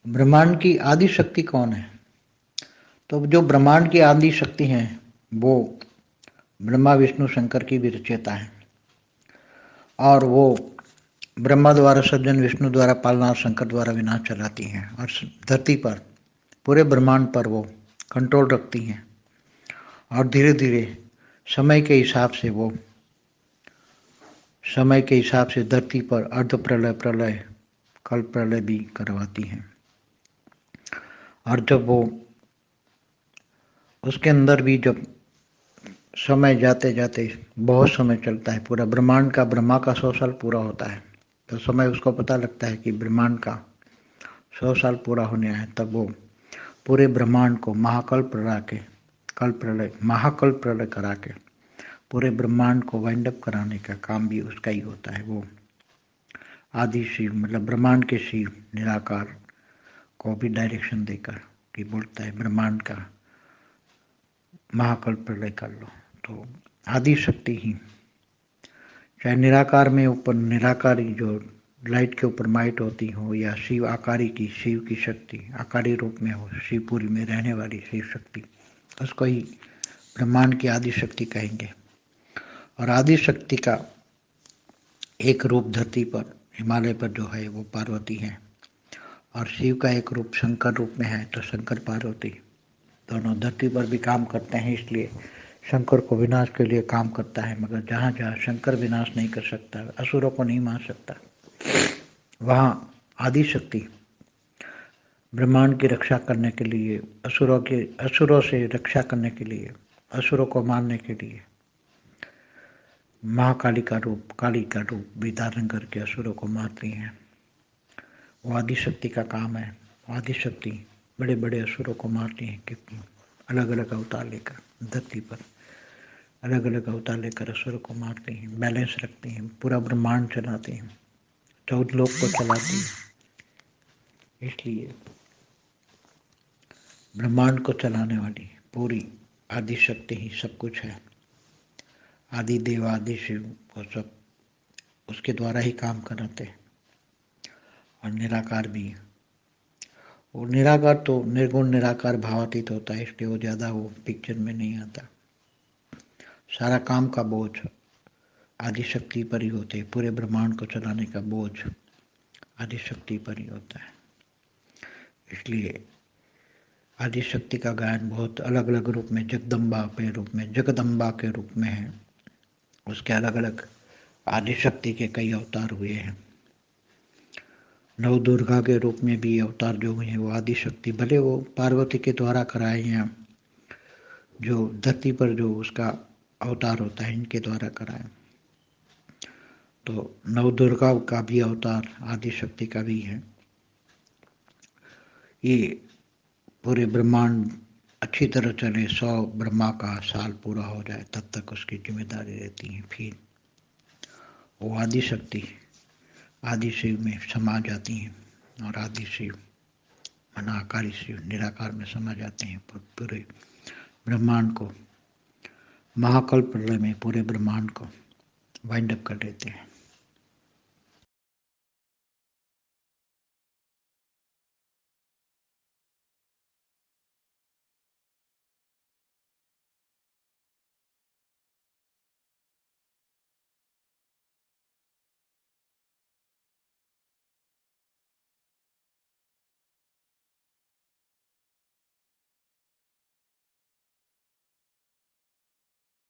ब्रह्मांड की आदि शक्ति कौन है? तो जो ब्रह्मांड की आदि शक्ति है वो ब्रह्मा विष्णु शंकर की भी रचयिता है और वो ब्रह्मा द्वारा सृजन, विष्णु द्वारा पालना और शंकर द्वारा विनाश चलाती हैं और धरती पर पूरे ब्रह्मांड पर वो कंट्रोल रखती हैं और धीरे धीरे समय के हिसाब से धरती पर अर्ध प्रलय, प्रलय, कल प्रलय भी करवाती हैं। और जब वो उसके अंदर भी जब समय जाते जाते बहुत समय चलता है, पूरा ब्रह्मांड का, ब्रह्मा का 100 साल पूरा होता है, तो समय उसको पता लगता है कि ब्रह्मांड का 100 साल पूरा होने आया, तब वो पूरे ब्रह्मांड को महाकल्प प्रलय करा के पूरे ब्रह्मांड को वाइंड अप कराने का काम भी उसका ही होता है। वो आदि शिव, मतलब ब्रह्मांड के शिव निराकार को भी डायरेक्शन देकर कि बोलता है ब्रह्मांड का महाकल्प प्रलय कर लो। तो आदि शक्ति ही, चाहे निराकार में ऊपर निराकारी जो लाइट के ऊपर माइट होती हो, या शिव आकारी की, शिव की शक्ति आकारी रूप में हो, शिवपुरी में रहने वाली शिव शक्ति, उसको ही ब्रह्मांड की आदि शक्ति कहेंगे। और आदि शक्ति का एक रूप धरती पर, हिमालय पर जो है वो पार्वती है, और शिव का एक रूप शंकर रूप में है, तो शंकर पार्वती दोनों धरती पर भी काम करते हैं। इसलिए शंकर को विनाश के लिए काम करता है, मगर जहाँ जहाँ शंकर विनाश नहीं कर सकता, असुरों को नहीं मार सकता, वहाँ आदि शक्ति ब्रह्मांड की रक्षा करने के लिए, असुरों से रक्षा करने के लिए, असुरों को मारने के लिए महाकाली का रूप, काली का रूप भी धारण करके असुरों को मारती हैं। वो आदि शक्ति का काम है। आदि शक्ति बड़े बड़े असुरों को मारती हैं, कि अलग अलग अवतार लेकर धरती पर अलग अलग अवतार लेकर असुरों को मारती हैं, बैलेंस रखती हैं, पूरा ब्रह्मांड चलाती हैं, 14 लोक को चलाती हैं। इसलिए ब्रह्मांड को चलाने वाली पूरी आदि शक्ति ही सब कुछ है। आदि देव, आदि शिव को सब उसके द्वारा ही काम कराते हैं। और निराकार भी, और निराकार तो निर्गुण निराकार भावातीत होता है, इसलिए वो ज़्यादा वो पिक्चर में नहीं आता। सारा काम का बोझ आदि शक्ति पर ही होते हैं, पूरे ब्रह्मांड को चलाने का बोझ आदि शक्ति पर ही होता है। इसलिए आदि शक्ति का गायन बहुत अलग अलग रूप में, जगदम्बा के रूप में है। उसके अलग अलग आदि शक्ति के कई अवतार हुए हैं। नव दुर्गा के रूप में भी अवतार जो हुए हैं वो आदि शक्ति, भले वो पार्वती के द्वारा कराए हैं, जो धरती पर जो उसका अवतार होता है इनके द्वारा कराए। तो नव दुर्गा का भी अवतार आदि शक्ति का भी है। ये पूरे ब्रह्मांड अच्छी तरह चले, 100 ब्रह्मा का साल पूरा हो जाए, तब तक उसकी जिम्मेदारी रहती है। फिर वो आदि शक्ति आदि शिव में समा जाती हैं, और आदि शिव अनाकारी शिव निराकार में समा जाते हैं। पूरे ब्रह्मांड को महाकल्प प्रलय में पूरे ब्रह्मांड को वाइंड अप कर देते हैं।